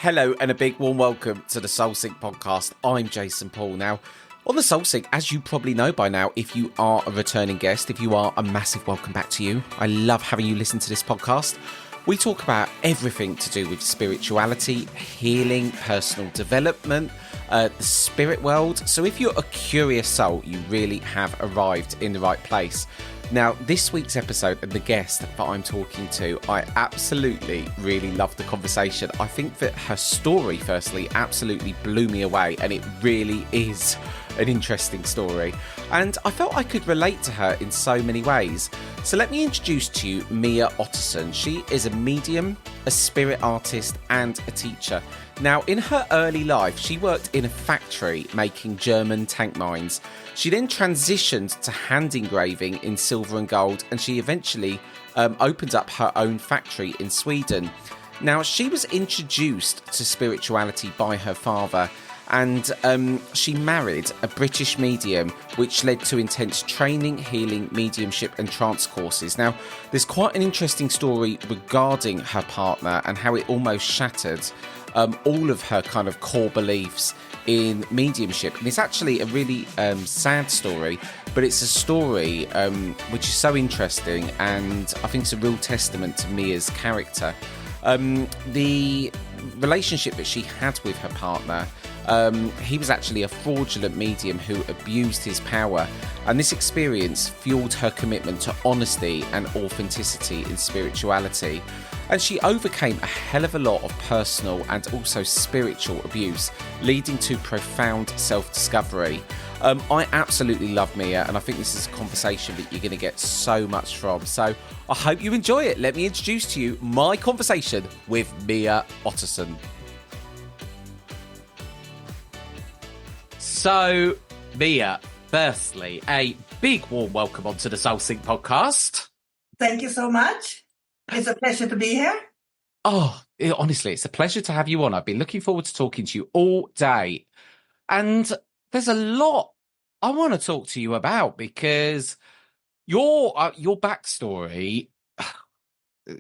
Hello and a big warm welcome to the Soul Sync podcast. I'm Jason Paul. Now, on the Soul Sync, as you probably know by now, if you are a returning guest, if you are, a massive welcome back to you. I love having you listen to this podcast. We talk about everything to do with spirituality, healing, personal development, the spirit world. So if you're a curious soul, you really have arrived in the right place. Now, this week's episode and the guest that I'm talking to, I absolutely really loved the conversation. I think that her story, firstly, absolutely blew me away, and it really is an interesting story. And I felt I could relate to her in so many ways. So let me introduce to you Mia Ottoson. She is a medium, a spirit artist, and a teacher. Now, in her early life, she worked in a factory making German tank mines. She then transitioned to hand engraving in silver and gold, and she eventually opened up her own factory in Sweden. Now, she was introduced to spirituality by her father, and she married a British medium, which led to intense training, healing, mediumship and trance courses. Now, there's quite an interesting story regarding her partner and how it almost shattered all of her kind of core beliefs in mediumship. And it's actually a really sad story, but it's a story which is so interesting, and I think it's a real testament to Mia's character. The relationship that she had with her partner, he was actually a fraudulent medium who abused his power, and this experience fueled her commitment to honesty and authenticity in spirituality. And she overcame a hell of a lot of personal and also spiritual abuse, leading to profound self-discovery. I absolutely love Mia, and I think this is a conversation that you're going to get so much from. So I hope you enjoy it. Let me introduce to you my conversation with Mia Ottoson. So, Mia, firstly, a big warm welcome onto the Soul Sync podcast. Thank you so much. It's a pleasure to be here. Oh, honestly, it's a pleasure to have you on. I've been looking forward to talking to you all day. And there's a lot I want to talk to you about, because your backstory,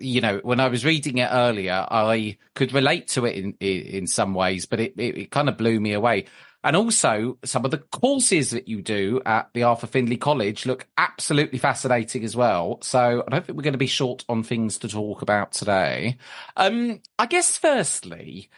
you know, when I was reading it earlier, I could relate to it in some ways, but it kind of blew me away. And also, some of the courses that you do at the Arthur Findlay College look absolutely fascinating as well. So I don't think we're going to be short on things to talk about today. I guess, firstly,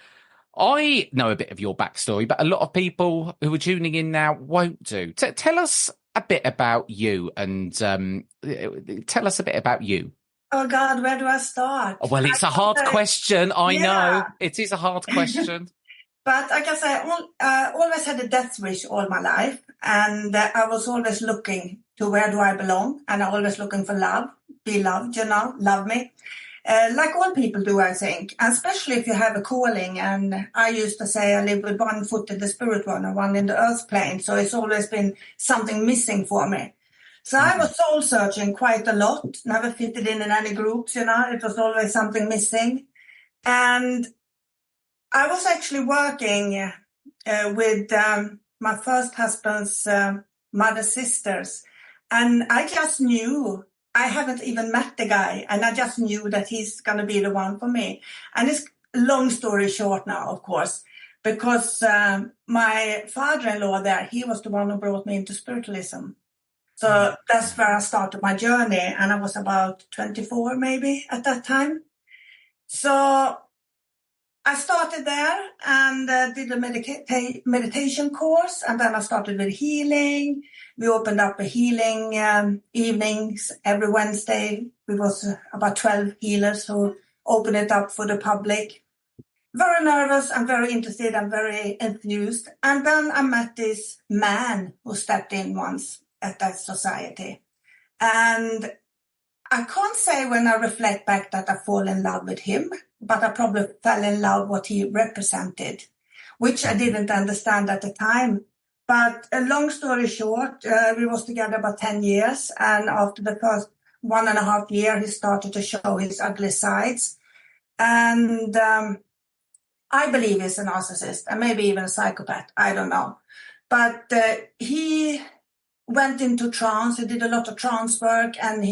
I know a bit of your backstory, but a lot of people who are tuning in now won't do. Tell us a bit about you, and tell us a bit about you. Oh, God, where do I start? Well, it's a hard question. I know. It is a hard question. But I guess I always had a death wish all my life. And I was always looking to where do I belong. And I'm always looking for love, be loved, you know, love me. Like all people do, I think, and especially if you have a calling. And I used to say I live with one foot in the spirit world and one in the earth plane. So it's always been something missing for me. So I was soul searching quite a lot, never fitted in any groups, you know, it was always something missing. And I was actually working with my first husband's mother's sisters. And I just knew, I haven't even met the guy, and I just knew that he's going to be the one for me. And it's long story short now, of course, because my father-in-law there, he was the one who brought me into spiritualism. So that's where I started my journey, and I was about 24 maybe at that time. So I started there and did a meditation course, and then I started with healing. We opened up a healing evenings every Wednesday. We was about 12 healers who opened it up for the public. Very nervous and very interested and very enthused. And then I met this man who stepped in once at that society. And I can't say when I reflect back that I fall in love with him, but I probably fell in love what he represented, which I didn't understand at the time. But a long story short, we was together about 10 years. And after the first 1.5 years, he started to show his ugly sides. And I believe he's a narcissist and maybe even a psychopath. I don't know. But he went into trance. He did a lot of trance work, and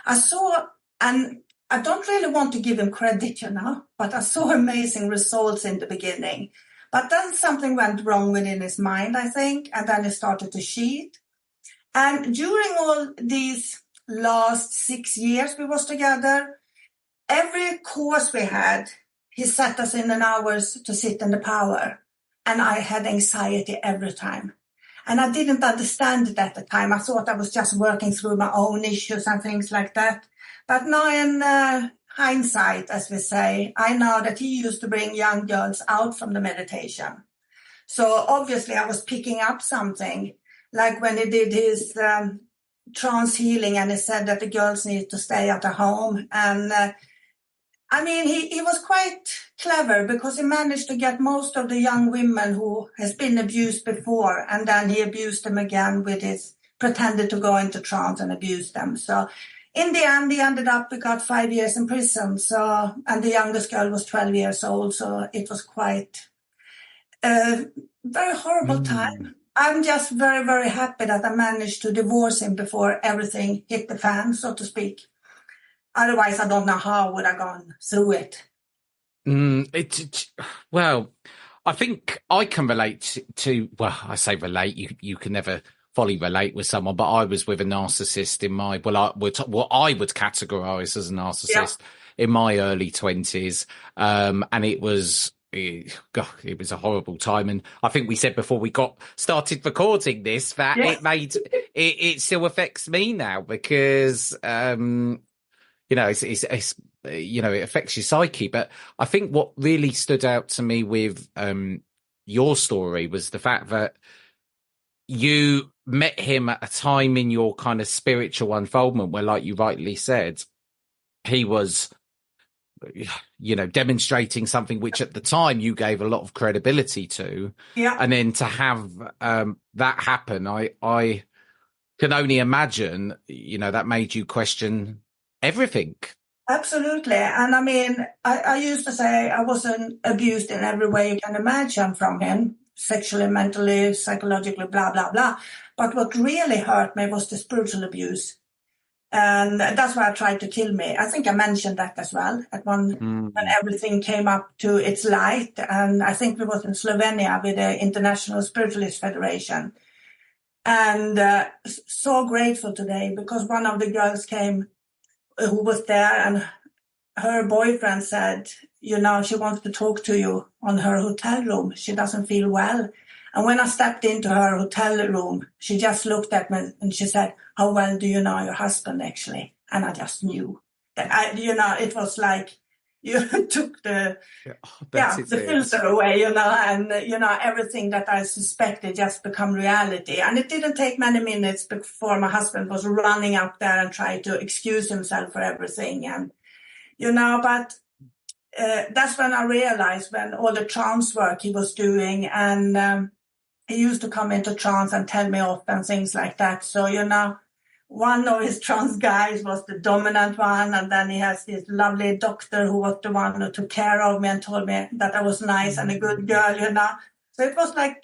I saw, and I don't really want to give him credit, but I saw amazing results in the beginning. But then something went wrong within his mind, I think, and then he started to cheat. And during all these last 6 years we was together, every course we had, he sat us in an hours to sit in the power. And I had anxiety every time. And I didn't understand it at the time. I thought I was just working through my own issues and things like that. But now in hindsight, as we say, I know that he used to bring young girls out from the meditation. So obviously I was picking up something, like when he did his trance healing and he said that the girls need to stay at home. And he was quite clever because he managed to get most of the young women who has been abused before, and then he abused them again with his pretended to go into trance and abuse them. So in the end, he ended up, we got 5 years in prison. So, and the youngest girl was 12 years old. So it was quite a very horrible time. I'm just very, very happy that I managed to divorce him before everything hit the fan, so to speak. Otherwise, I don't know how would I gone through it. Well, I think I can relate to, well, I say relate, you can never fully relate with someone, but I was with a narcissist in my, what I would categorize as a narcissist in my early 20s. And it was, God, it was a horrible time. And I think we said before we got started recording this that it still affects me now because, it's it affects your psyche. But I think what really stood out to me with your story was the fact that you met him at a time in your kind of spiritual unfoldment where, like you rightly said, he was, demonstrating something which at the time you gave a lot of credibility to. Yeah. And then to have that happen, I can only imagine, that made you question everything. Absolutely. And I used to say I wasn't abused in every way you can imagine from him, sexually, mentally, psychologically, blah, blah, blah. But what really hurt me was the spiritual abuse. And that's why I tried to kill me. I think I mentioned that as well when everything came up to its light. And I think we was in Slovenia with the International Spiritualist Federation. And so grateful today because one of the girls came who was there and her boyfriend said, she wants to talk to you on her hotel room. She doesn't feel well. And when I stepped into her hotel room, she just looked at me and she said, how well do you know your husband actually? And I just knew that it was like you took the filter away, and everything that I suspected just become reality. And it didn't take many minutes before my husband was running up there and trying to excuse himself for everything. And but that's when I realized when all the trance work he was doing, and he used to come into trance and tell me off and things like that. So one of his trance guys was the dominant one, and then he has this lovely doctor who was the one who took care of me and told me that I was nice and a good girl, So it was like,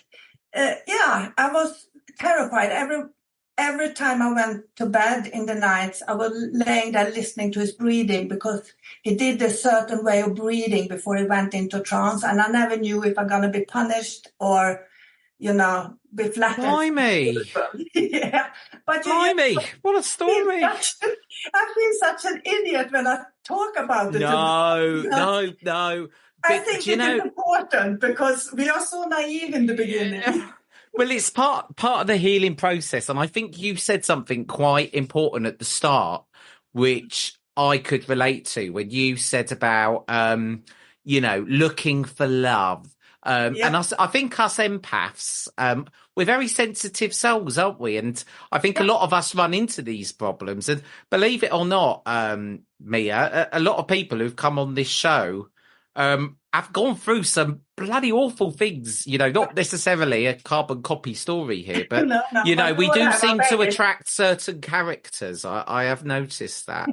I was terrified. Every time I went to bed in the nights, I was laying there listening to his breathing because he did a certain way of breathing before he went into trance, and I never knew if I'm going to be punished or be flattered. Blimey. Yeah. But Blimey, what a story. I feel such an idiot when I talk about it. No. I think it is important because we are so naive in the beginning. Well, it's part of the healing process. And I think you said something quite important at the start, which I could relate to when you said about, looking for love. And I think us empaths, we're very sensitive souls, aren't we? And I think a lot of us run into these problems. And believe it or not, Mia, a lot of people who've come on this show have gone through some bloody awful things, not necessarily a carbon copy story here, but, we do seem to attract certain characters. I have noticed that.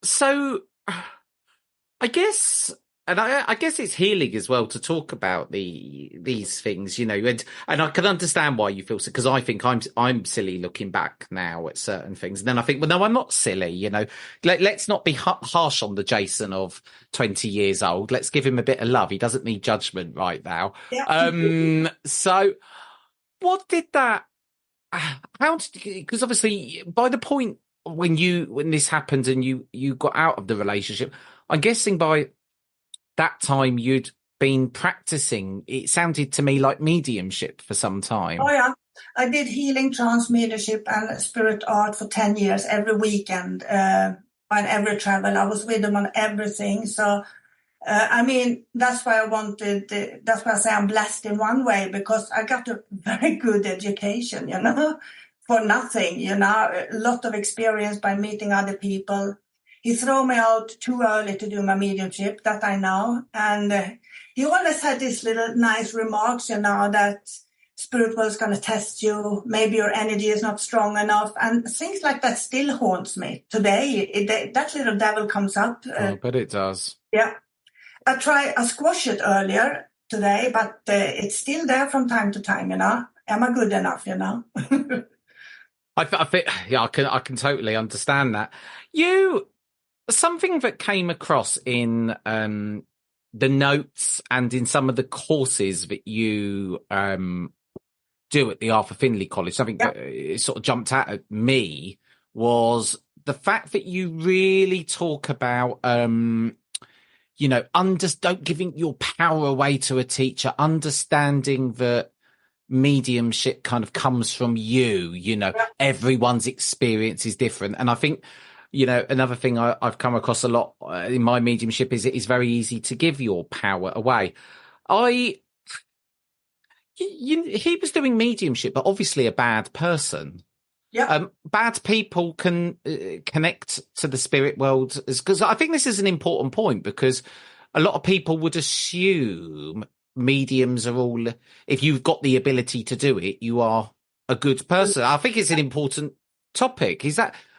So I guess And I guess it's healing as well to talk about these things, you know, and I can understand why you feel so, because I think I'm silly looking back now at certain things, and then I think, well, no, I'm not silly, you know. Let's not be harsh on the Jason of 20 years old. Let's give him a bit of love. He doesn't need judgment right now. Yeah. So what did that? How did? Because obviously, by the point when this happened and you got out of the relationship, I'm guessing by that time you'd been practicing, it sounded to me like mediumship for some time. Oh yeah, I did healing, trance, mediumship, and spirit art for 10 years every weekend, on every travel. I was with them on everything. So I mean, that's why that's why I say I'm blessed in one way, because I got a very good education, you know, for nothing, you know, a lot of experience by meeting other people. He threw me out too early to do my mediumship, that I know. And he always had these little nice remarks, you know, that spirit was going to test you. Maybe your energy is not strong enough. And things like that still haunts me today. That little devil comes up. But it does. Yeah. I squashed it earlier today, but it's still there from time to time, you know. Am I good enough, you know? I think, yeah, I can totally understand that. Something that came across in the notes and in some of the courses that you do at the Arthur Findlay College, something that sort of jumped out at me was the fact that you really talk about, you know, don't giving your power away to a teacher, understanding that mediumship kind of comes from you know, everyone's experience is different. And I think, you know, another thing I've come across a lot in my mediumship is it is very easy to give your power away. He was doing mediumship, but obviously a bad person. Yeah. Bad people can connect to the spirit world, because I think this is an important point, because a lot of people would assume mediums are all, if you've got the ability to do it, you are a good person. I think it's an important topic.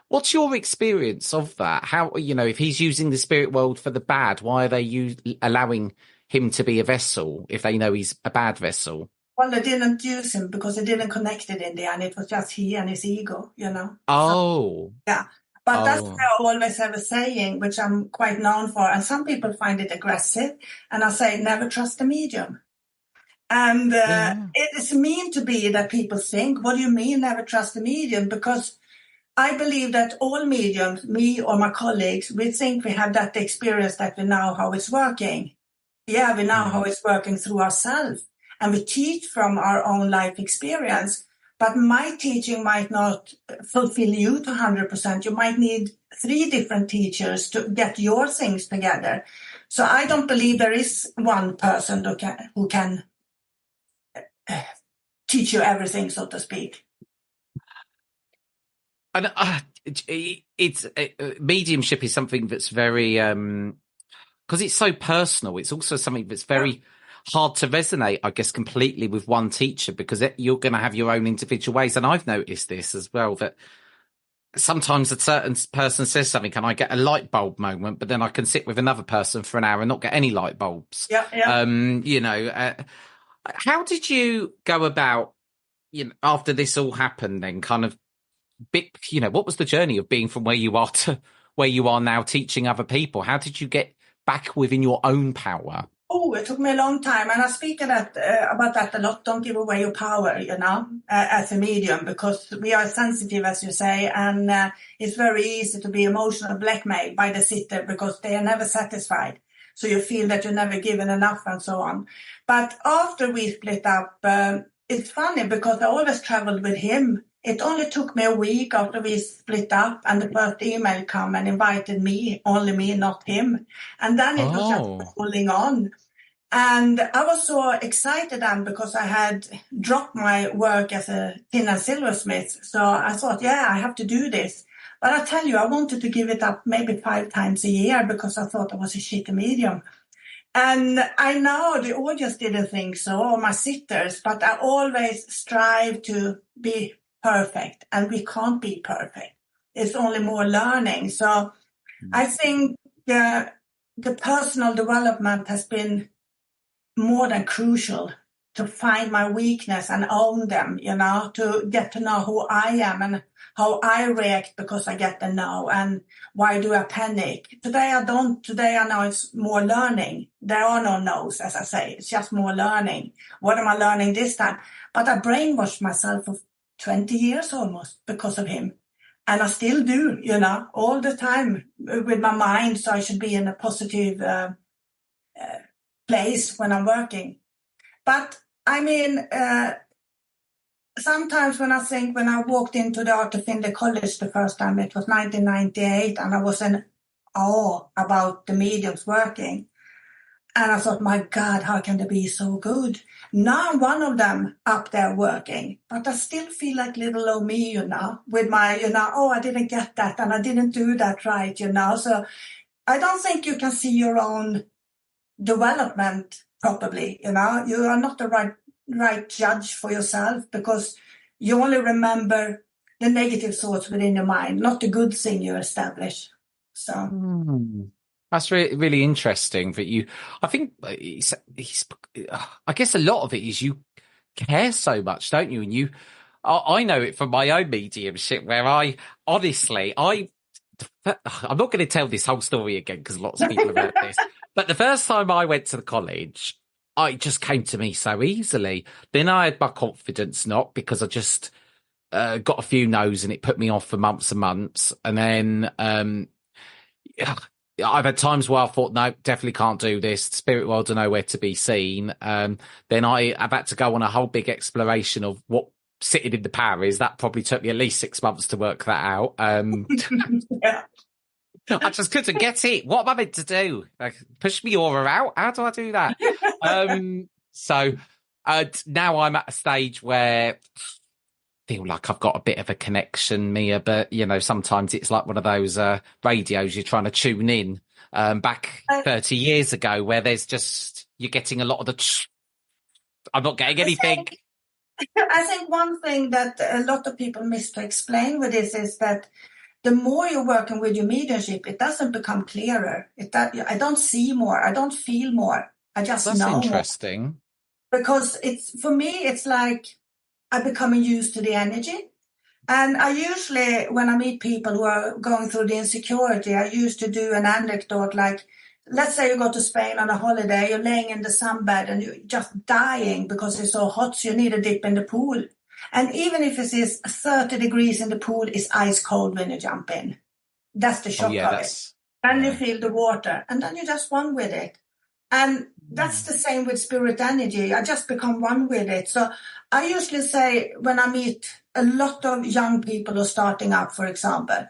What's your experience of that? How, you know, if he's using the spirit world for the bad, why are they allowing him to be a vessel if they know he's a bad vessel? Well, they didn't use him because they didn't connect it in the end. It was just he and his ego, you know. Oh. So, yeah. But that's why I always have a saying, which I'm quite known for. And some people find it aggressive. And I say, never trust a medium. And it is mean to be that people think, what do you mean, never trust a medium? Because I believe that all mediums, me or my colleagues, we think we have that experience that we know how it's working. Yeah, we know how it's working through ourselves. And we teach from our own life experience. But my teaching might not fulfill you to 100%. You might need 3 different teachers to get your things together. So I don't believe there is one person who can teach you everything, so to speak. And it's mediumship is something that's very, because it's so personal. It's also something that's very hard to resonate, I guess, completely with one teacher, because you're going to have your own individual ways. And I've noticed this as well, that sometimes a certain person says something and I get a light bulb moment, but then I can sit with another person for an hour and not get any light bulbs. You know, how did you go about, you know, after this all happened, then kind of, you know, what was the journey of being from where you are to where you are now teaching other people? How did you get back within your own power? Oh, it took me a long time. And I speak about that a lot. Don't give away your power, you know, as a medium, because we are sensitive, as you say. And it's very easy to be emotional blackmailed by the sitter because they are never satisfied. So you feel that you're never given enough and so on. But after we split up, it's funny because I always traveled with him. It only took me a week after we split up and the first email come and invited me, only me, not him. And then it was just rolling on. And I was so excited then because I had dropped my work as a tin and silversmith. So I thought, yeah, I have to do this. But I tell you, I wanted to give it up maybe 5 times a year because I thought I was a shitty medium. And I know the audience didn't think so, or my sitters, but I always strive to be perfect, and we can't be perfect. It's only more learning. So I think the personal development has been more than crucial to find my weakness and own them, to get to know who I am and how I react because I get the no, and why do I panic? Today I don't. Today I know it's more learning. There are no no's, as I say. It's just more learning. What am I learning this time? But I brainwashed myself for 20 years almost because of him. And I still do, all the time with my mind. So I should be in a positive place when I'm working. But I mean, sometimes when I walked into the Art of Finley College the first time, it was 1998, and I was in awe about the mediums working. And I thought, my God, how can they be so good? Now I'm one of them up there working, but I still feel like little old me, with my, oh, I didn't get that and I didn't do that right, So I don't think you can see your own development properly, You are not the right judge for yourself, because you only remember the negative thoughts within your mind, not the good thing you establish. So that's really, really interesting. That I think I guess a lot of it is you care so much, don't you? And I know it from my own mediumship, where I'm not going to tell this whole story again because lots of people have heard this. But the first time I went to the college, it just came to me so easily. Then I had my confidence knocked because I just got a few no's, and it put me off for months and months. And then I've had times where I thought, no, definitely can't do this. The spirit world are nowhere to be seen. Then I've had to go on a whole big exploration of what sitting in the power is. That probably took me at least 6 months to work that out. yeah. I just couldn't get it. What am I meant to do? Like, push me aura out? How do I do that? So now I'm at a stage where I feel like I've got a bit of a connection, Mia, but, sometimes it's like one of those radios you're trying to tune in back 30 years ago, where there's just, you're getting a lot of I'm not getting anything. I think one thing that a lot of people miss to explain with this is that the more you're working with your mediumship, it doesn't become clearer. I don't see more. I don't feel more. I just know more. That's interesting. Because for me, it's like I'm becoming used to the energy. And I usually, when I meet people who are going through the insecurity, I used to do an anecdote like, let's say you go to Spain on a holiday, you're laying in the sunbed and you're just dying because it's so hot, so you need a dip in the pool. And even if it is 30 degrees in the pool, it's ice cold when you jump in. That's the shock of it. And you feel the water, and then you just one with it. And that's the same with spirit energy. I just become one with it. So I usually say, when I meet a lot of young people who are starting up, for example,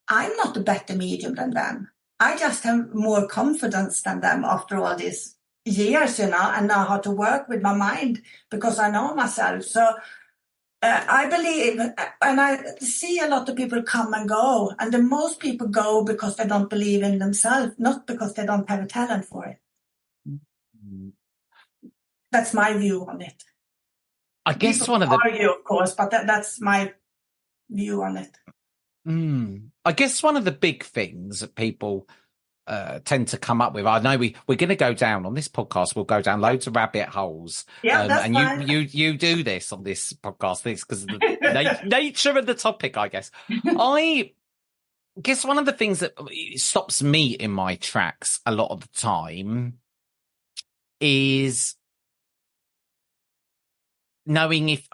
I'm not a better medium than them. I just have more confidence than them after all these years, and know how to work with my mind because I know myself. So I believe, and I see a lot of people come and go, and the most people go because they don't believe in themselves, not because they don't have a talent for it. That's my view on it. I guess people argue, of course, but that's my view on it. I guess one of the big things that people tend to come up with, I know we're going to go down on this podcast, we'll go down loads of rabbit holes. Yeah, that's and fine. you do this on this podcast, this because of the nature of the topic, I guess. I guess one of the things that stops me in my tracks a lot of the time is knowing if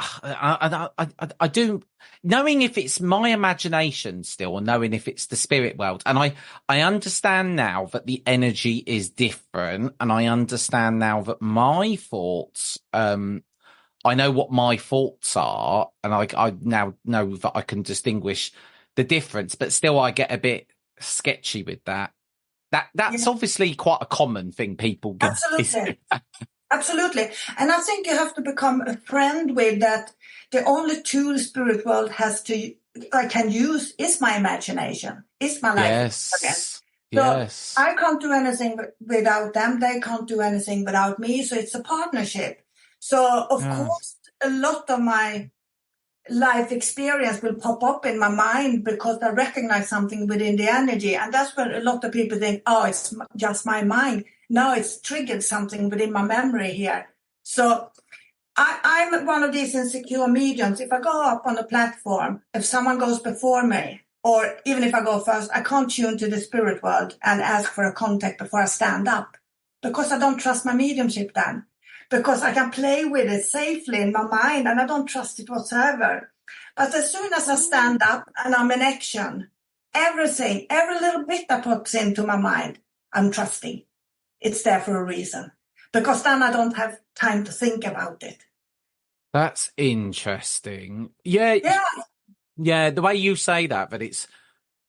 knowing if it's my imagination still, or knowing if it's the spirit world. And I understand now that the energy is different, and I understand now that my thoughts, I know what my thoughts are, and I now know that I can distinguish the difference, but still I get a bit sketchy with that. That's obviously quite a common thing people get. Absolutely. Absolutely. And I think you have to become a friend with that. The only tool spirit world I can use is my imagination, is my life. Yes. So I can't do anything without them. They can't do anything without me. So it's a partnership. So of course, a lot of my life experience will pop up in my mind because I recognize something within the energy. And that's where a lot of people think, oh, it's just my mind. No, it's triggered something within my memory here. So I'm one of these insecure mediums. If I go up on a platform, if someone goes before me, or even if I go first, I can't tune to the spirit world and ask for a contact before I stand up because I don't trust my mediumship then. Because I can play with it safely in my mind and I don't trust it whatsoever. But as soon as I stand up and I'm in action, everything, every little bit that pops into my mind, I'm trusting. It's there for a reason. Because then I don't have time to think about it. That's interesting. Yeah. Yeah, the way you say that, but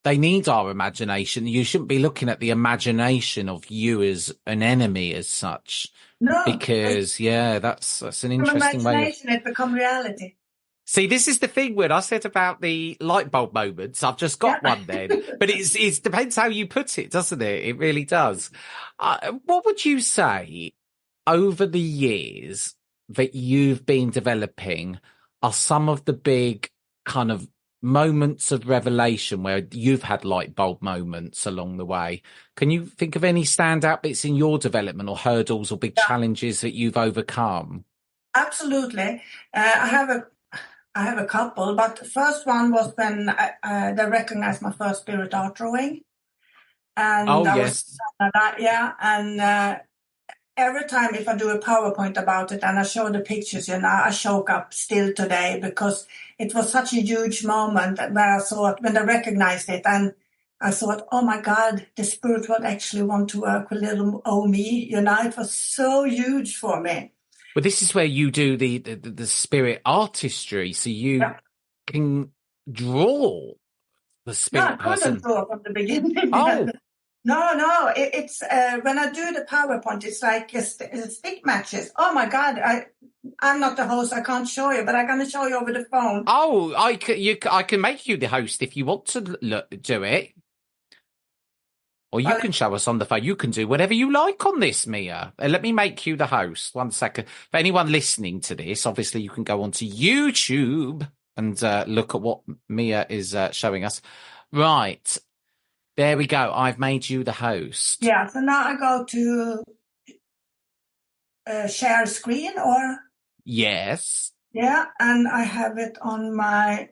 they need our imagination. You shouldn't be looking at the imagination of you as an enemy as such. No. Because, that's an interesting From way. imagination, it become reality. See, this is the thing when I said about the light bulb moments. I've just got one then, but it depends how you put it, doesn't it? It really does. What would you say over the years that you've been developing are some of the big kind of moments of revelation where you've had light bulb moments along the way? Can you think of any standout bits in your development or hurdles or big challenges that you've overcome? Absolutely. I have a couple, but the first one was when they recognized my first spirit art drawing. And every time if I do a PowerPoint about it and I show the pictures, I choke up still today because it was such a huge moment where I saw it, when they recognized it, and I thought, oh my God, the spirit would actually want to work with little old me. It was so huge for me. Well, this is where you do the spirit artistry, so you can draw the spirit person. I couldn't draw from the beginning. Oh. No, it's when I do the PowerPoint, it's like stick matches. Oh my God, I'm not the host, I can't show you, but I'm going to show you over the phone. Oh, I can make you the host if you want to do it. Or you can show us on the phone. You can do whatever you like on this, Mia. Let me make you the host. 1 second. For anyone listening to this, obviously you can go onto YouTube and look at what Mia is showing us. Right. There we go. I've made you the host. Yeah, so now I go to share screen or? Yes. Yeah, and I have it on my...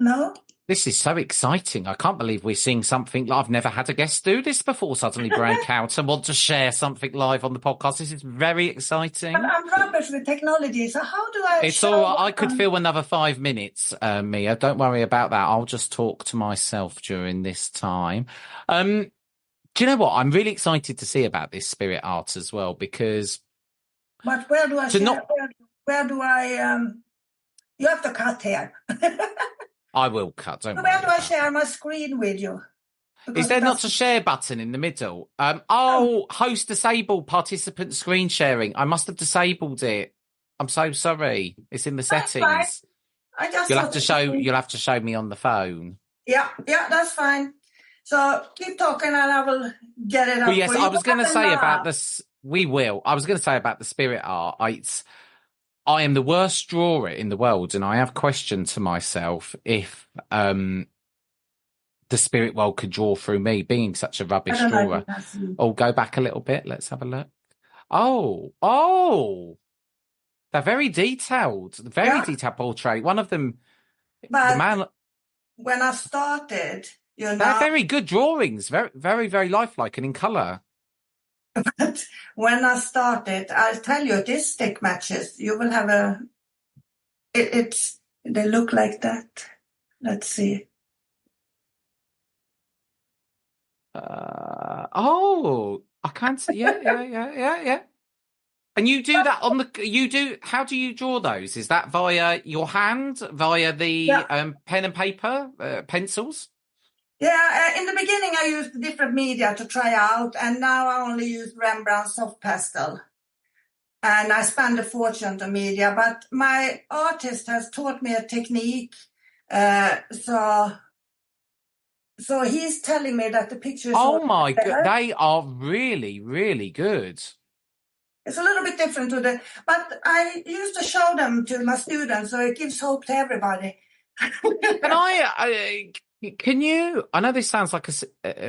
no? This is so exciting. I can't believe we're seeing something. I've never had a guest do this before, suddenly break out and want to share something live on the podcast. This is very exciting. But I'm rubbish with technology, so how do I... It's all right. I could fill another 5 minutes, Mia. Don't worry about that. I'll just talk to myself during this time. Do you know what? I'm really excited to see about this spirit art as well, because... But where do I share? Where do I... you have to cut here. I will cut. Don't worry. Where do I share my screen with you? Because is there not a share button in the middle? Host disabled participant screen sharing. I must have disabled it. I'm so sorry. It's in the settings. You'll have to show me on the phone. Yeah, that's fine. So keep talking and I will get it up. Well, yes, I was going to say about this. We will. I was going to say about the spirit art. I am the worst drawer in the world, and I have questioned to myself if the spirit world could draw through me, being such a rubbish drawer. Oh, go back a little bit. Let's have a look. Oh, they're very detailed. Very detailed portrait. One of them, but the man. When I started, they're very good drawings. Very, very, very lifelike and in colour. But when I started, I'll tell you, these stick matches, you will have they look like that. Let's see. I can't see. Yeah. And you do that how do you draw those? Is that via your hand, via the pen and paper, pencils? Yeah, in the beginning I used different media to try out, and now I only use Rembrandt soft pastel. And I spend a fortune on media, but my artist has taught me a technique. So he's telling me that the pictures... Oh my God, they are really, really good. It's a little bit different but I used to show them to my students, so it gives hope to everybody. Can you, I know this sounds like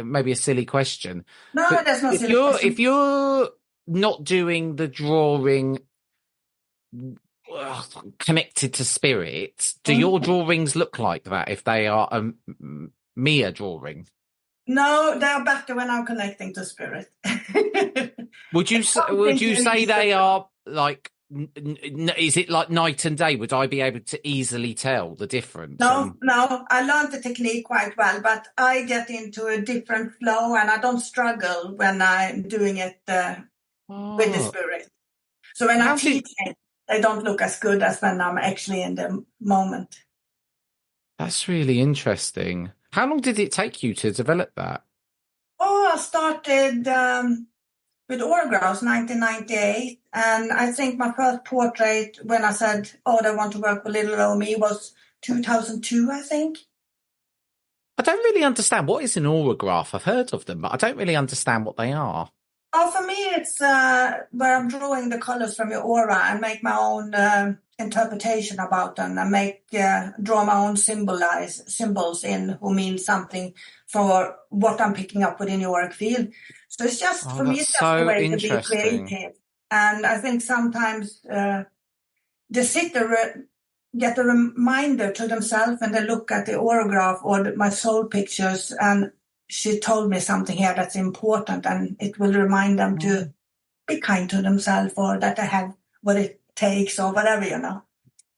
maybe a silly question. No, but that's not silly question. If you're not doing the drawing connected to spirit, do your drawings look like that if they are a Mia drawing? No, they are better when I'm connecting to spirit. Would you say they are like, is it like night and day? Would I be able to easily tell the difference? No, I learned the technique quite well, but I get into a different flow and I don't struggle when I'm doing it with the spirit. So when I'm teaching, they don't look as good as when I'm actually in the moment. That's really interesting. How long did it take you to develop that? Oh, I started with autographs 1998, and I think my first portrait when I said, "Oh, I want to work with little old me," was 2002, I think. I don't really understand. What is an aurograph? I've heard of them, but I don't really understand what they are. Oh, for me, it's where I'm drawing the colors from your aura and make my own interpretation about them, and draw my own symbols in who mean something for what I'm picking up within your auric field. So it's just, for me, it's just a way to be creative. And I think sometimes the sitter get a reminder to themselves when they look at the aurograph or my soul pictures, and she told me something here that's important, and it will remind them to be kind to themselves, or that they have what it takes, or whatever, you know.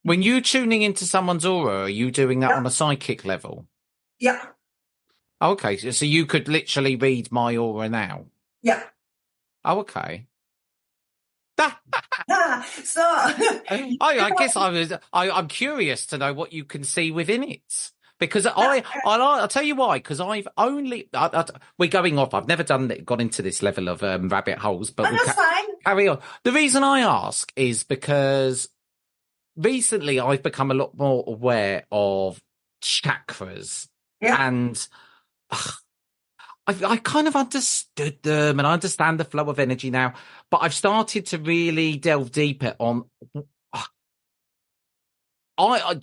When you're tuning into someone's aura, are you doing that on a psychic level? Yeah. Okay, so you could literally read my aura now? Yeah. Oh, okay. So I guess I'm curious to know what you can see within it. Because I'll tell you why. Because we're going off. I've never got into this level of rabbit holes, but that's fine. Carry on. The reason I ask is because recently I've become a lot more aware of chakras, and I kind of understood them, and I understand the flow of energy now. But I've started to really delve deeper on. I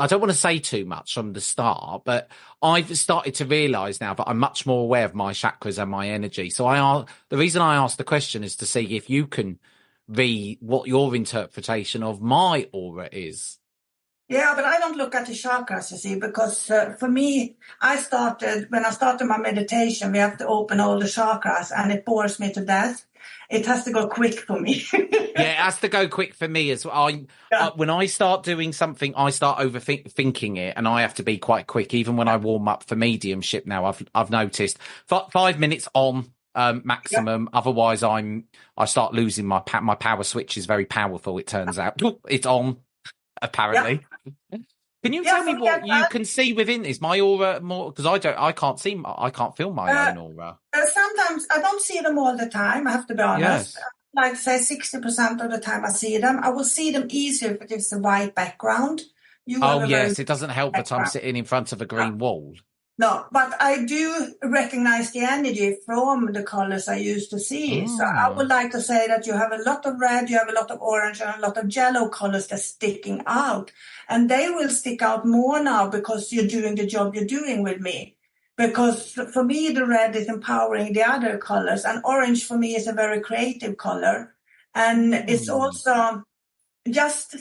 don't want to say too much from the start, but I've started to realize now that I'm much more aware of my chakras and my energy. So the reason I asked the question is to see if you can read what your interpretation of my aura is. Yeah, but I don't look at the chakras, you see, because for me, when I started my meditation, we have to open all the chakras, and it bores me to death. It has to go quick for me. Yeah, it has to go quick for me as well. When I start doing something, I start overthinking it, and I have to be quite quick. Even when I warm up for mediumship now, I've noticed 5 minutes on maximum. Yeah. Otherwise, I start losing my power switch is very powerful. It turns out it's on. Apparently. Yeah. Can you tell me what you can see within? Is my aura more? Because I can't feel my own aura. Sometimes I don't see them all the time. I have to be honest. Yes. Like say 60% of the time I see them. I will see them easier if it's a white background. It doesn't help that I'm sitting in front of a green wall. No, but I do recognize the energy from the colors I used to see. So I would like to say that you have a lot of red, you have a lot of orange, and a lot of yellow colors that's sticking out. And they will stick out more now because you're doing the job you're doing with me. Because for me, the red is empowering the other colors. And orange for me is a very creative color. And it's also just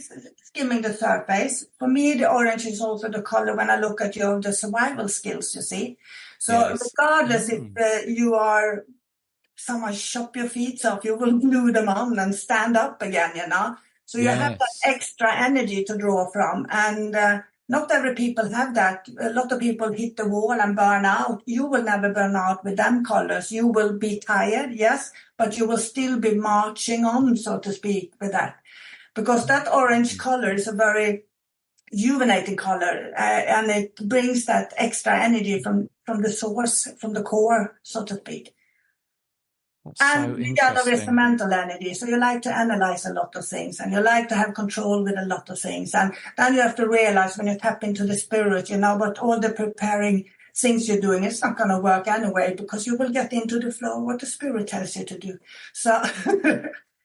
skimming the surface. For me, the orange is also the color when I look at the survival skills, you see. So regardless if you are someone chop your feet off, you will glue them on and stand up again, you know. So you have that extra energy to draw from. And not every people have that. A lot of people hit the wall and burn out. You will never burn out with them colors. You will be tired, yes, but you will still be marching on, so to speak, with that. Because that orange color is a very rejuvenating color, and it brings that extra energy from the source, from the core, so to speak. And the other is the mental energy. So you like to analyze a lot of things, and you like to have control with a lot of things. And then you have to realize when you tap into the spirit, you know, but all the preparing things you're doing, it's not going to work anyway, because you will get into the flow of what the spirit tells you to do. So...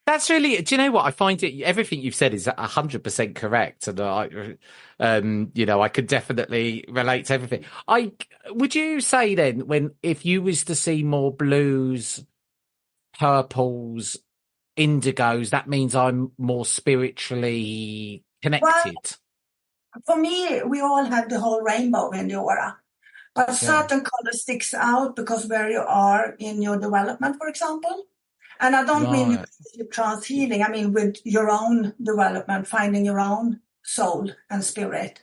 That's really, do you know what? I find everything you've said is 100% correct. And I could definitely relate to everything. Would you say then, if you was to see more blues, purples, indigos, that means I'm more spiritually Well, connected? for me, we all have the whole rainbow in the aura, but certain color sticks out because where you are in your development, for example. And I don't mean Right. with trance healing. I mean with your own development, finding your own soul and spirit.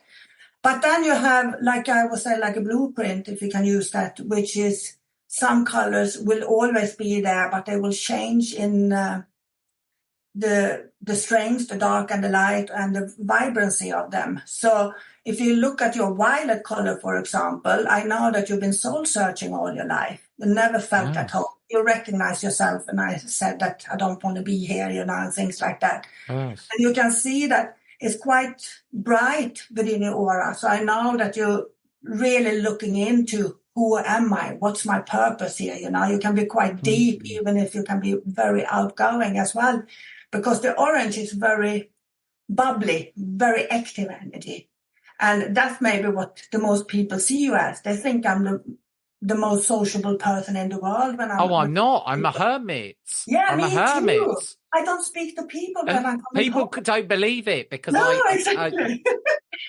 But then you have, like I would say, like a blueprint, if you can use that, which is some colors will always be there, but they will change in the strength, the dark and the light, and the vibrancy of them. So if you look at your violet color, for example, I know that you've been soul searching all your life. You never felt at home. You recognize yourself, and I said that I don't want to be here, and things like that. Yes. And you can see that it's quite bright within your aura. So I know that you're really looking into who am I? What's my purpose here? You can be quite deep, even if you can be very outgoing as well, because the orange is very bubbly, very active energy. And that's maybe what the most people see you as. They think I'm the most sociable person in the world. I'm not. I'm a hermit. Yeah, I'm me a hermit. too. I don't speak to people when I'm coming People home. don't believe it because Exactly.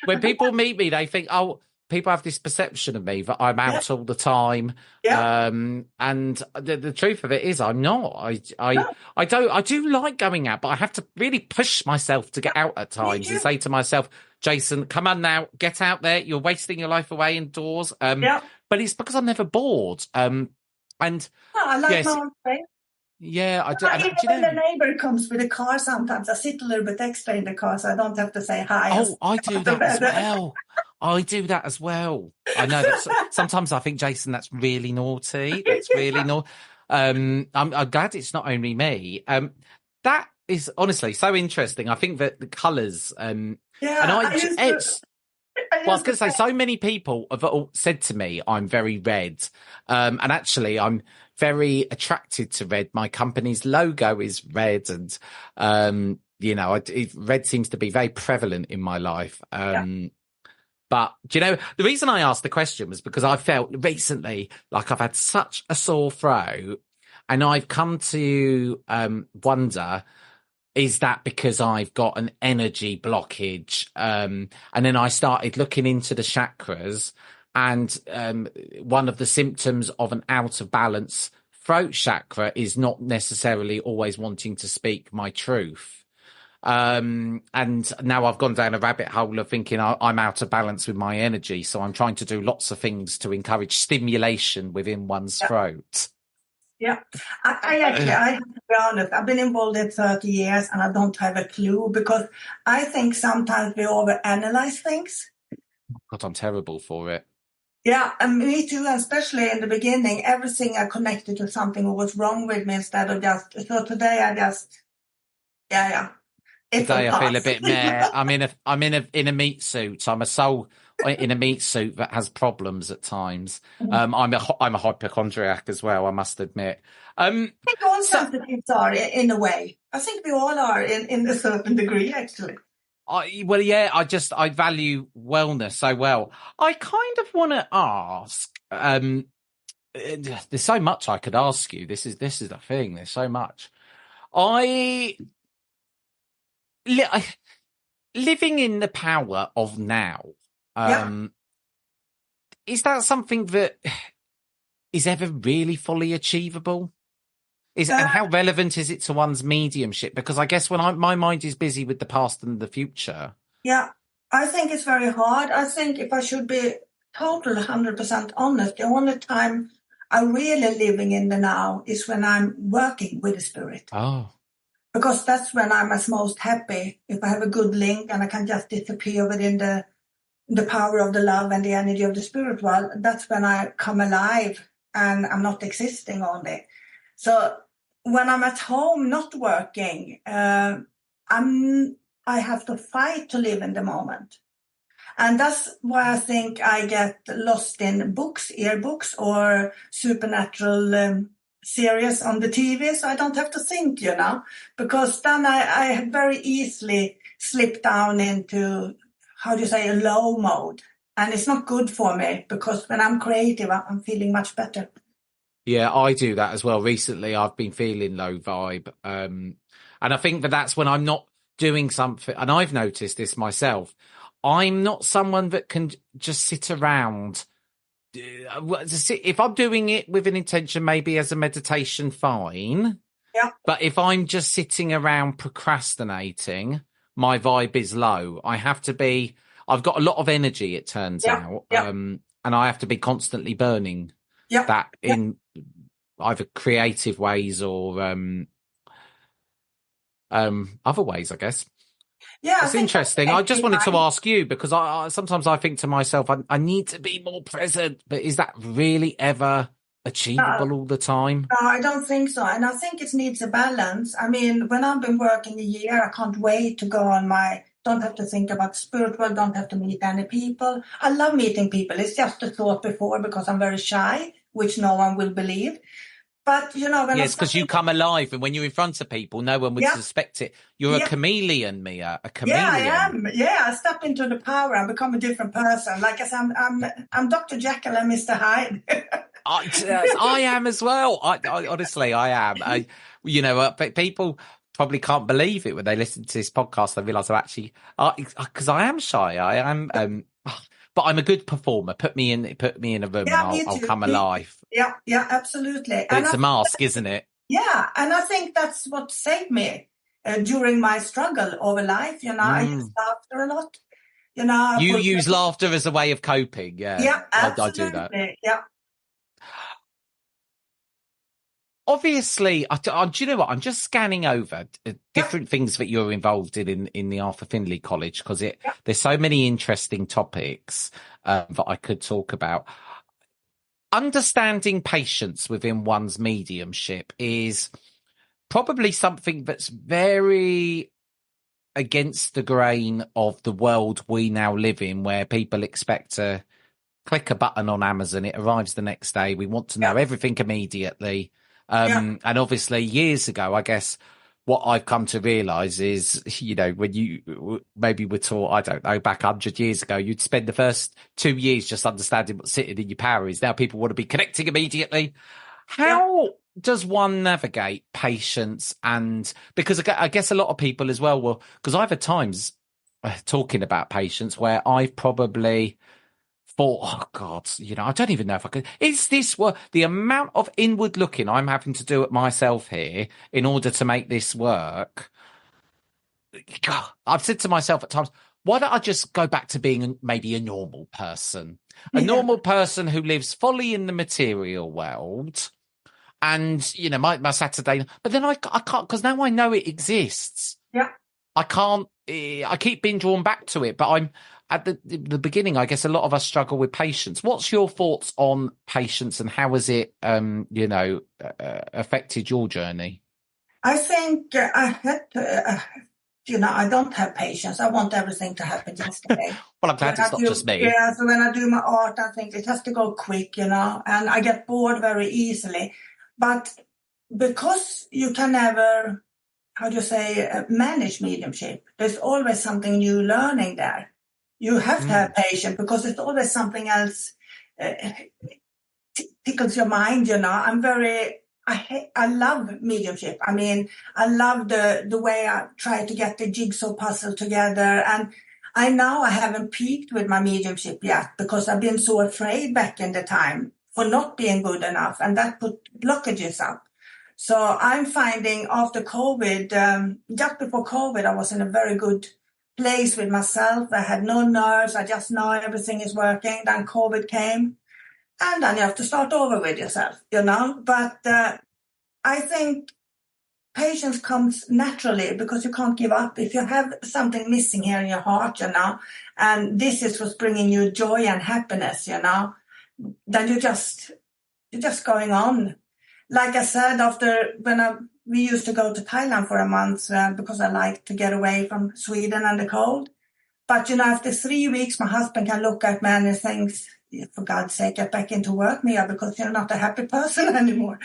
when people meet me, they think, oh, people have this perception of me that I'm out all the time. Yeah. And the truth of it is I'm not. I do like going out, but I have to really push myself to get out at times and say to myself, Jason, come on now, get out there. You're wasting your life away indoors. But it's because I'm never bored. I like my own space. Yeah, I do. Even when the neighbor comes with a car, sometimes I sit a little bit extra in the car, so I don't have to say hi. Oh, I do that as well. I do that as well. I know that sometimes I think, Jason, that's really naughty. That's really naughty. I'm glad it's not only me. That is honestly so interesting. I think that the colours, well, I was going to say, so many people have all said to me, I'm very red. And actually, I'm very attracted to red. My company's logo is red. And, red seems to be very prevalent in my life. But, the reason I asked the question was because I felt recently like I've had such a sore throat. And I've come to wonder, is that because I've got an energy blockage? And then I started looking into the chakras, and one of the symptoms of an out of balance throat chakra is not necessarily always wanting to speak my truth. And now I've gone down a rabbit hole of thinking I'm out of balance with my energy. So I'm trying to do lots of things to encourage stimulation within one's throat. Yeah, I have to be honest. I've been involved in 30 years and I don't have a clue, because I think sometimes we overanalyze things. God, I'm terrible for it. Yeah, and me too, especially in the beginning. Everything I connected to something that was wrong with me instead of so today I just, Today I feel a bit meh. I'm in a meat suit. I'm a soul in a meat suit that has problems at times. I'm a hypochondriac as well, I must admit. I think all sensitives are in a way. I think we all are in a certain degree, actually. I value wellness so well. I kind of want to ask. There's so much I could ask you. This is the thing. There's so much. Living in the power of now. Is that something that is ever really fully achievable? And how relevant is it to one's mediumship? Because I guess when my mind is busy with the past and the future. Yeah, I think it's very hard. I think if I should be total 100% honest, the only time I'm really living in the now is when I'm working with the spirit. Oh. Because that's when I'm most happy. If I have a good link and I can just disappear within the power of the love and the energy of the spirit world, that's when I come alive and I'm not existing only. So when I'm at home not working, I have to fight to live in the moment. And that's why I think I get lost in books, earbooks, or supernatural series on the TV, so I don't have to think, because then I very easily slip down into, a low mode. And it's not good for me, because when I'm creative, I'm feeling much better. Yeah, I do that as well. Recently, I've been feeling low vibe. And I think that's when I'm not doing something. And I've noticed this myself. I'm not someone that can just sit around. If I'm doing it with an intention, maybe as a meditation, fine. Yeah. But if I'm just sitting around procrastinating, my vibe is low. I've got a lot of energy, it turns out. Yeah. And I have to be constantly burning that in either creative ways or other ways, I guess. Yeah, it's interesting. I just wanted to ask you, because I sometimes I think to myself, I need to be more present, but is that really ever achievable all the time? No, I don't think so. And I think it needs a balance. I mean, when I've been working a year, I can't wait to go on don't have to think about spiritual, don't have to meet any people. I love meeting people. It's just a thought before, because I'm very shy, which no one will believe. But, when yes, because you come alive, and when you're in front of people, no one would suspect it. You're a chameleon, Mia, a chameleon. Yeah, I am. Yeah, I step into the power and become a different person. Like I said, I'm Dr. Jekyll and Mr. Hyde. I am as well. I honestly, I am. People probably can't believe it when they listen to this podcast. They realise I'm actually, because I am shy. I am, but I'm a good performer. Put me in a room, and I'll come alive. Yeah, absolutely. But it's a mask, isn't it? Yeah, and I think that's what saved me during my struggle over life. I use laughter a lot. You use laughter as a way of coping. Yeah, absolutely. I do that. Yeah. Obviously, do you know what? I'm just scanning over different things that you're involved in the Arthur Findlay College, because there's so many interesting topics that I could talk about. Understanding patience within one's mediumship is probably something that's very against the grain of the world we now live in, where people expect to click a button on Amazon, it arrives the next day. We want to know everything immediately. And obviously years ago, I guess what I've come to realize is, when you maybe were taught, I don't know, back 100 years ago, you'd spend the first 2 years just understanding what's sitting in your power is. Now people want to be connecting immediately. How does one navigate patience? And because I guess a lot of people as well, because I've had times talking about patience where I've probably thought, oh God, I don't even know if I could. Is this what the amount of inward looking I'm having to do at myself here in order to make this work? God, I've said to myself at times, why don't I just go back to being maybe a normal person, a normal person who lives fully in the material world, and my Saturday, but then I can't, because now I know it exists. Yeah, I can't. I keep being drawn back to it, but I'm at the beginning. I guess a lot of us struggle with patience. What's your thoughts on patience, and how has it, affected your journey? I think I had to, I don't have patience. I want everything to happen yesterday. Well, I'm glad it's not just me. Yeah, so when I do my art, I think it has to go quick, and I get bored very easily. But because you can never, manage mediumship, there's always something new learning there. You have to have patience, because there's always something else tickles your mind, I love mediumship. I mean, I love the way I try to get the jigsaw puzzle together. And I haven't peaked with my mediumship yet, because I've been so afraid back in the time for not being good enough. And that put blockages up. So I'm finding after COVID, just before COVID, I was in a very good place with myself. I had no nerves. I just know everything is working. Then COVID came. And then you have to start over with yourself, But I think patience comes naturally, because you can't give up. If you have something missing here in your heart, and this is what's bringing you joy and happiness, then you're just going on. Like I said, we used to go to Thailand for a month because I like to get away from Sweden and the cold. But, after 3 weeks, my husband can look at me and he thinks, for God's sake, get back into work, Mia, because you're not a happy person anymore.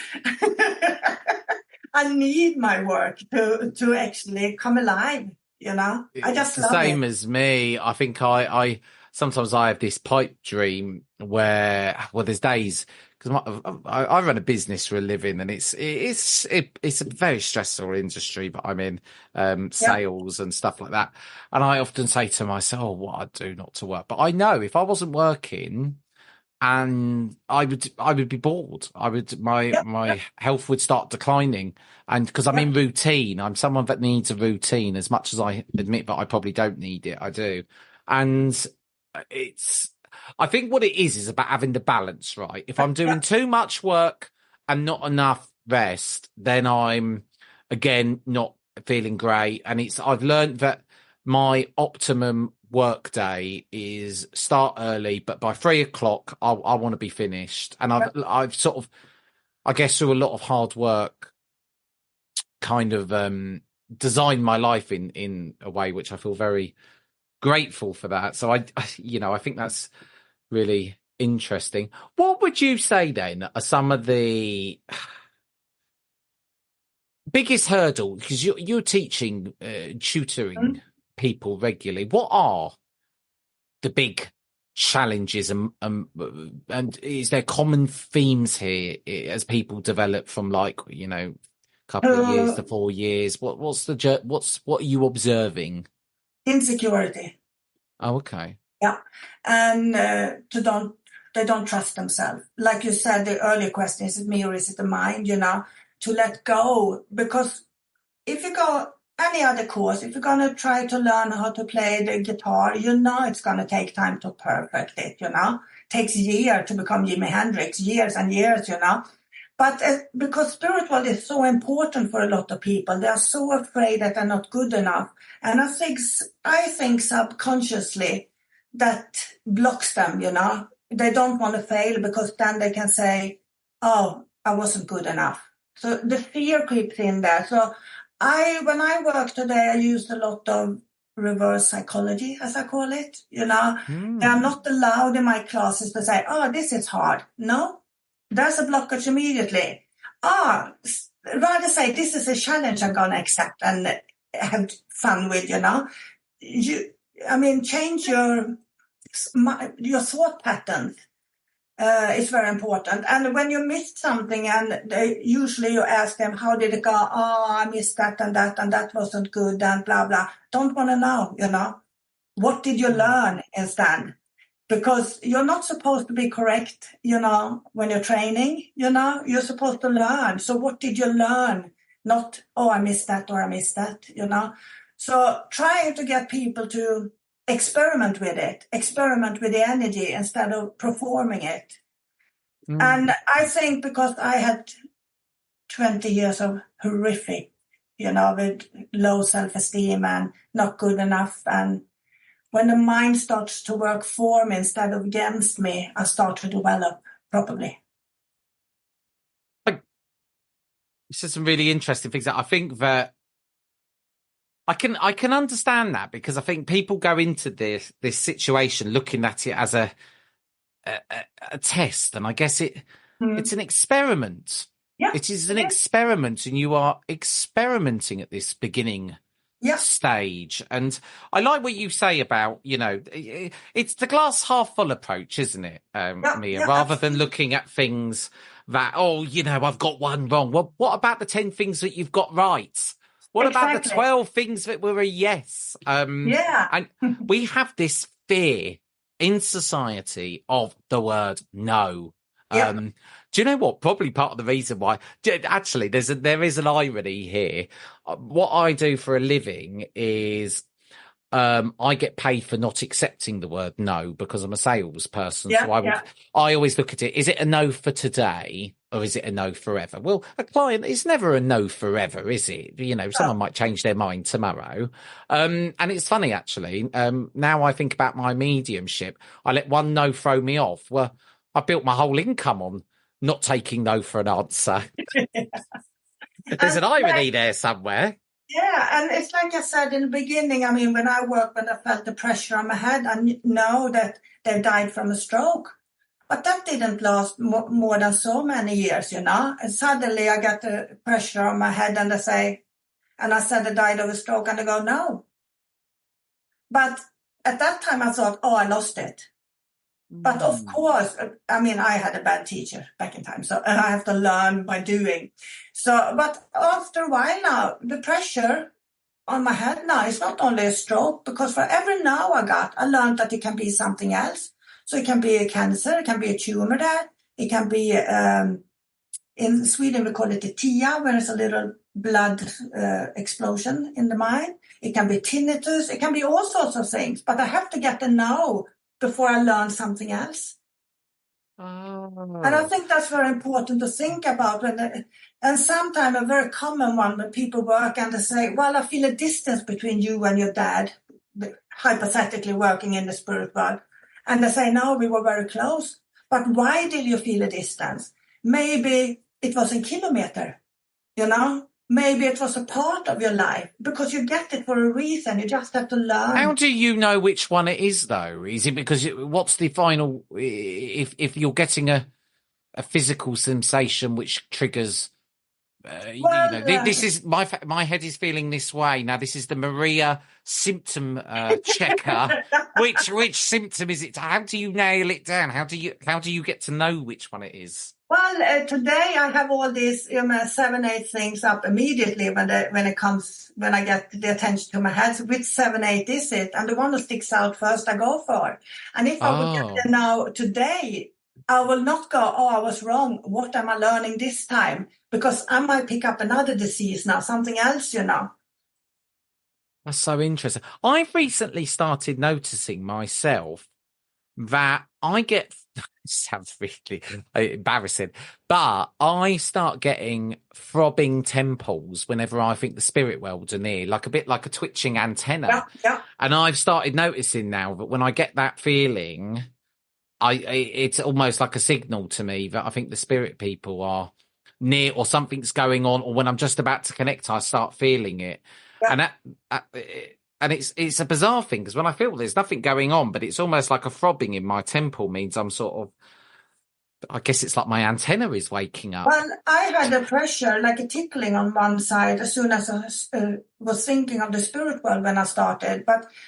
I need my work to actually come alive, you know. I just it's the love same it. as me. I think I sometimes I have this pipe dream where, well, there's days because I run a business for a living, and it's a very stressful industry, but I'm in Yeah. sales and stuff like that. And I often say to myself, oh, what I'd do not to work. But I know if I wasn't working, and I would be bored. My health would start declining, and because I'm in routine, I'm someone that needs a routine. As much as I admit that I probably don't need it, I do. And I think what it is about having the balance, right? If I'm doing too much work and not enough rest, then I'm again not feeling great. And I've learned that my optimum work day is start early, but by 3:00 I want to be finished. And I've sort of, I guess, through a lot of hard work, kind of designed my life in a way which I feel very grateful for that. So I think that's really interesting. What would you say then are some of the biggest hurdle, because you're teaching, tutoring people regularly? What are the big challenges, and is there common themes here as people develop from, like, you know, a couple of years to 4 years? What are you observing? Insecurity. Oh, okay. Yeah. And they don't trust themselves. Like you said, the earlier question, is it me or is it the mind, you know, to let go. Because if you go any other course, if you're going to try to learn how to play the guitar, you know it's going to take time to perfect it, you know. It takes years to become Jimi Hendrix, years and years, you know. But because spiritual is so important for a lot of people, they are so afraid that they're not good enough. And I think subconsciously that blocks them, you know. They don't want to fail because then they can say, oh, I wasn't good enough. So the fear creeps in there. So when I work today, I use a lot of reverse psychology, as I call it. You know, They are not allowed in my classes to say, oh, this is hard. No, there's a blockage immediately. Rather say, this is a challenge I'm going to accept and have fun with, you know. Change your thought patterns. It's very important. And when you missed something, and usually you ask them, how did it go? Oh, I missed that and that wasn't good, and blah, blah. Don't want to know, you know. What did you learn instead? Because you're not supposed to be correct, you know, when you're training, you know. You're supposed to learn. So what did you learn? Not, oh, I missed that or I missed that, you know. So try to get people to experiment with it, experiment with the energy instead of performing it. And I think because I had 20 years of horrific, you know, with low self-esteem and not good enough. And when the mind starts to work for me instead of against me, I start to develop properly. You said some really interesting things. I think that I can understand that, because I think people go into this situation looking at it as a test, and I guess it's an experiment. Yeah. It is an experiment, and you are experimenting at this beginning stage. And I like what you say about, you know, it's the glass half full approach, isn't it, Mia? Rather than looking at things that, oh, you know, I've got one wrong. Well, what about the 10 things that you've got right? What about the 12 things that were a yes? And we have this fear in society of the word no. Do you know what? Probably part of the reason why, actually, there is an irony here. What I do for a living is I get paid for not accepting the word no, because I'm a salesperson. So I always look at it. Is it a no for today, or is it a no forever? Well, a client is never a no forever, is it? You know, someone might change their mind tomorrow. And it's funny, actually. Now I think about my mediumship, I let one no throw me off. Well, I built my whole income on not taking no for an answer. There's an irony there somewhere. Yeah, and it's like I said in the beginning, when I felt the pressure on my head, I know that they died from a stroke. But that didn't last more than so many years, And suddenly I got the pressure on my head and I said I died of a stroke, and I go, no. But at that time I thought, I lost it. But of course, I had a bad teacher back in time, so I have to learn by doing. So, but after a while now, the pressure on my head now is not only a stroke, because for every now I learned that it can be something else. So it can be a cancer, it can be a tumor there, it can be, in Sweden we call it a TIA, where it's a little blood explosion in the mind. It can be tinnitus, it can be all sorts of things, but I have to get to know before I learn something else. Oh. And I think that's very important to think about. And sometimes a very common one when people work and they say, well, I feel a distance between you and your dad, hypothetically working in the spirit world. And they say, no, we were very close. But why did you feel a distance? Maybe it was in kilometer, Maybe it was a part of your life, because you get it for a reason. You just have to learn. How do you know which one it is, though? Is it because what's the final? If you're getting a physical sensation which triggers, this is my head is feeling this way now. This is the Maria symptom checker. Which symptom is it? How do you nail it down? How do you get to know which one it is? Well, today I have all these 7-8 things up immediately when I get the attention to my head. So which 7-8 is it? And the one that sticks out first, I go for. And if I would get there now today, I will not go, I was wrong. What am I learning this time? Because I might pick up another disease now, something else, That's so interesting. I've recently started noticing myself that I get, sounds really embarrassing, but I start getting throbbing temples whenever I think the spirit worlds are near, like a bit like a twitching antenna. Yeah. And I've started noticing now that when I get that feeling, it's almost like a signal to me that I think the spirit people are near or something's going on, or when I'm just about to connect, I start feeling it. Yeah. And it's a bizarre thing, because when I feel there's nothing going on, but it's almost like a throbbing in my temple means I'm sort of, I guess it's like my antenna is waking up. Well, I had a pressure, like a tickling on one side as soon as I was thinking of the spirit world when I started.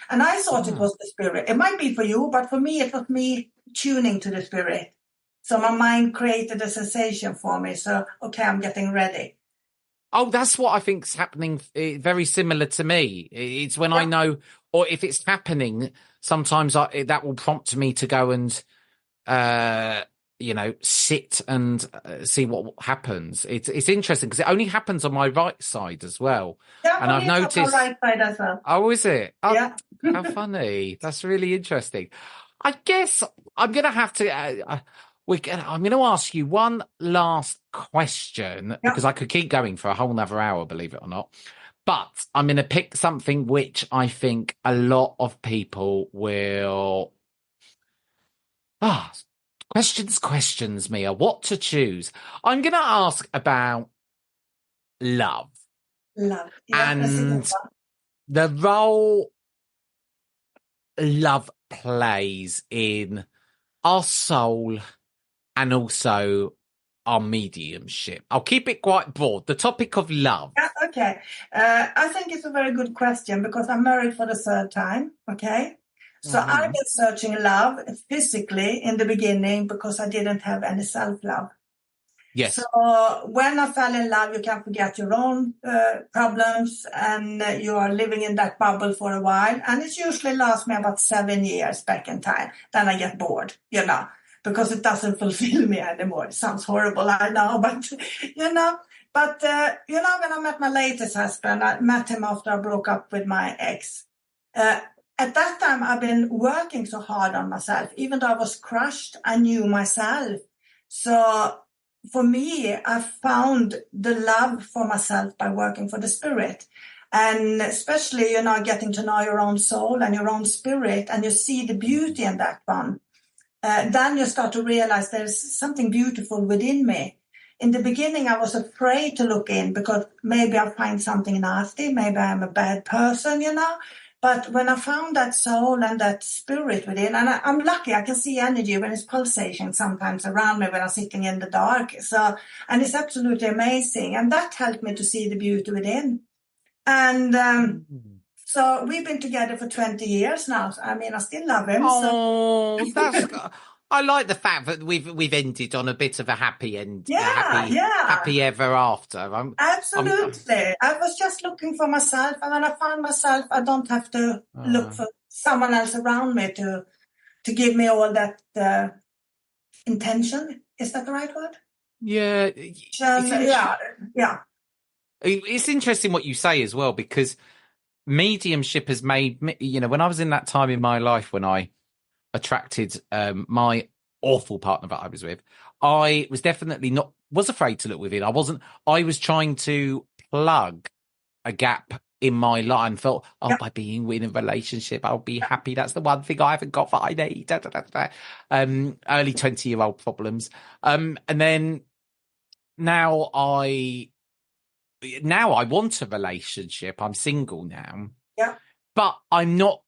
And I thought it was the spirit. It might be for you, but for me, it was me tuning to the spirit. So my mind created a sensation for me. So, okay, I'm getting ready. Oh, that's what I think's happening. Very similar to me. It's when I know, or if it's happening, sometimes that will prompt me to go and, sit and see what happens. It's interesting because it only happens on my right side as well. Yeah, and I've noticed. Right side as well. Oh, is it? Oh, yeah. How funny! That's really interesting. I guess I'm going to have to. I'm going to ask you one last question, because I could keep going for a whole nother hour, believe it or not. But I'm going to pick something which I think a lot of people will. Questions, Mia. What to choose? I'm going to ask about love. Love. Yeah, and the role love plays in our soul and also our mediumship. I'll keep it quite broad. The topic of love. Yeah, okay. I think it's a very good question, because I'm married for the third time. Okay. So I've been searching love physically in the beginning because I didn't have any self-love. Yes. So when I fell in love, you can forget your own problems, and you are living in that bubble for a while. And it usually lasts me about 7 years back in time. Then I get bored, because it doesn't fulfill me anymore. It sounds horrible, I know, but, when I met my latest husband, I met him after I broke up with my ex. At that time, I've been working so hard on myself. Even though I was crushed, I knew myself. So for me, I found the love for myself by working for the spirit. And especially, getting to know your own soul and your own spirit, and you see the beauty in that one. Then you start to realize there's something beautiful within me. In the beginning, I was afraid to look in, because maybe I'll find something nasty. Maybe I'm a bad person, But when I found that soul and that spirit within, and I'm lucky, I can see energy when it's pulsating sometimes around me when I'm sitting in the dark. So, and it's absolutely amazing. And that helped me to see the beauty within. And so we've been together for 20 years now. I mean, I still love him. Oh, that's. I like the fact that we've ended on a bit of a happy end. Happy ever after. Absolutely. I was just looking for myself, and when I found myself, I don't have to look for someone else around me to give me all that intention. Is that the right word? Yeah. Yeah. It's interesting what you say as well, because mediumship has made me, when I was in that time in my life when I attracted my awful partner that I was with, I was definitely was afraid to look within. I was trying to plug a gap in my life and felt, by being in a relationship, I'll be happy. That's the one thing I haven't got that I need. Early 20-year-old problems. And then now I want a relationship. I'm single now. Yeah. But I'm not.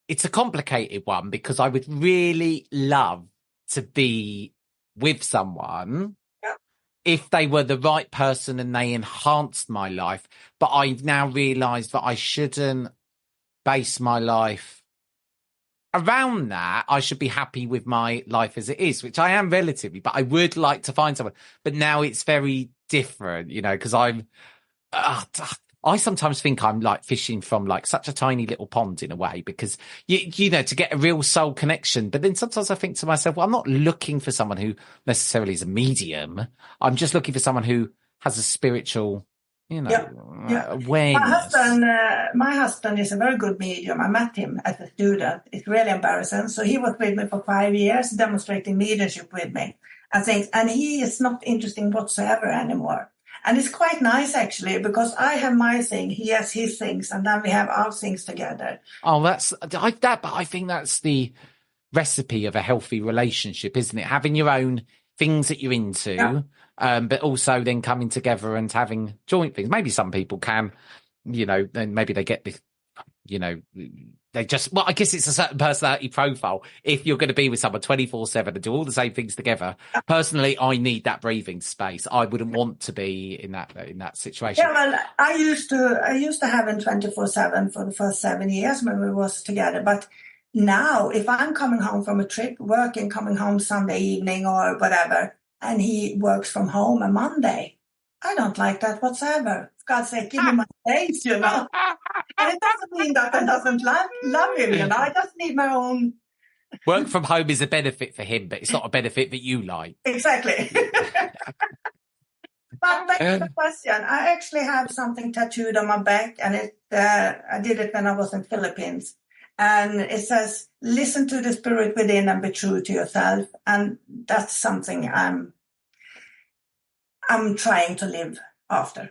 It's a complicated one, because I would really love to be with someone if they were the right person and they enhanced my life. But I've now realised that I shouldn't base my life around that. I should be happy with my life as it is, which I am relatively, but I would like to find someone. But now it's very different, because I sometimes think I'm like fishing from like such a tiny little pond in a way, because to get a real soul connection. But then sometimes I think to myself, well, I'm not looking for someone who necessarily is a medium. I'm just looking for someone who has a spiritual, awareness. My husband is a very good medium. I met him as a student. It's really embarrassing. So he was with me for 5 years, demonstrating mediumship with me, I think. And he is not interesting whatsoever anymore. And it's quite nice, actually, because I have my thing, he has his things, and then we have our things together. Oh, but I think that's the recipe of a healthy relationship, isn't it? Having your own things that you're into, but also then coming together and having joint things. Maybe some people can, then maybe they get this, they just, I guess it's a certain personality profile. If you're going to be with someone 24/7 and do all the same things together, personally, I need that breathing space. I wouldn't want to be in that situation. Yeah, well, I used to have him 24/7 for the first 7 years when we was together. But now, if I'm coming home from a trip, working, coming home Sunday evening or whatever, and he works from home on Monday, I don't like that whatsoever. For God's sake, give me my space, And it doesn't mean that I doesn't love him, I just need my own. Work from home is a benefit for him, but it's not a benefit that you like. Exactly. But back to the question, I actually have something tattooed on my back, and I did it when I was in Philippines. And it says, listen to the spirit within and be true to yourself. And that's something I'm trying to live after.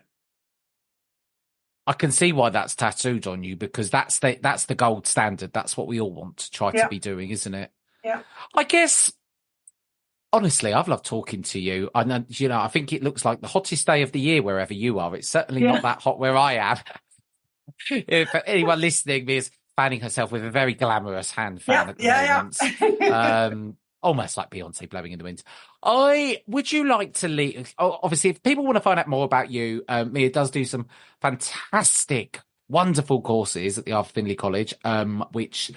I can see why that's tattooed on you, because that's the gold standard. That's what we all want to try to be doing, isn't it? Yeah. I guess, honestly, I've loved talking to you. And, I think it looks like the hottest day of the year wherever you are. It's certainly not that hot where I am. If anyone listening is fanning herself with a very glamorous hand fan at the moment. Almost like Beyonce blowing in the wind. Would you like to leave? Obviously, if people want to find out more about you, Mia does do some fantastic, wonderful courses at the Arthur Findlay College, which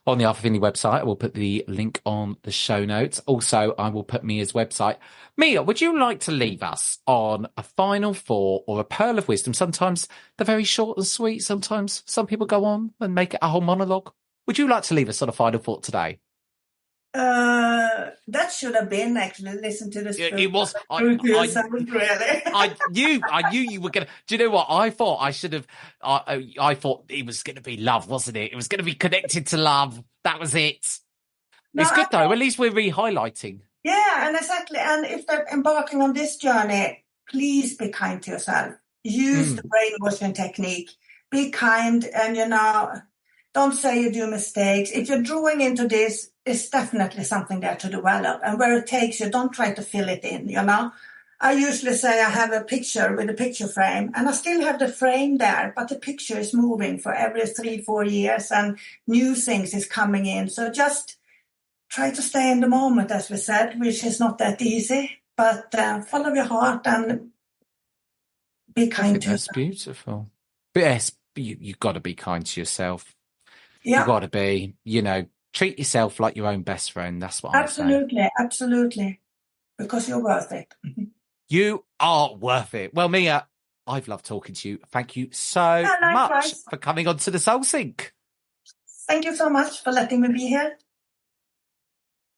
on the Arthur Findlay website, I will put the link on the show notes. Also, I will put Mia's website. Mia, would you like to leave us on a final thought or a pearl of wisdom? Sometimes they're very short and sweet. Sometimes some people go on and make it a whole monologue. Would you like to leave us on a final thought today? That should have been actually listen to the spirit. It was. I knew you were gonna. Do you know what I thought? I should have. I thought it was going to be love, wasn't it? It was going to be connected to love. That was it. It's good though. At least we're re-highlighting. Yeah, and exactly. And if they're embarking on this journey, please be kind to yourself. Use the brainwashing technique. Be kind, and don't say you do mistakes. If you're drawing into this, it's definitely something there to develop. And where it takes you, don't try to fill it in, I usually say I have a picture with a picture frame, and I still have the frame there, but the picture is moving for every 3-4 years, and new things is coming in. So just try to stay in the moment, as we said, which is not that easy, but follow your heart and be kind to That's yourself. beautiful. But yes, you've got to be kind to yourself. Yeah. You've got to be, treat yourself like your own best friend. That's what I say. Absolutely. Because you're worth it. You are worth it. Well, Mia, I've loved talking to you. Thank you so much for coming on to the Soul Sync. Thank you so much for letting me be here.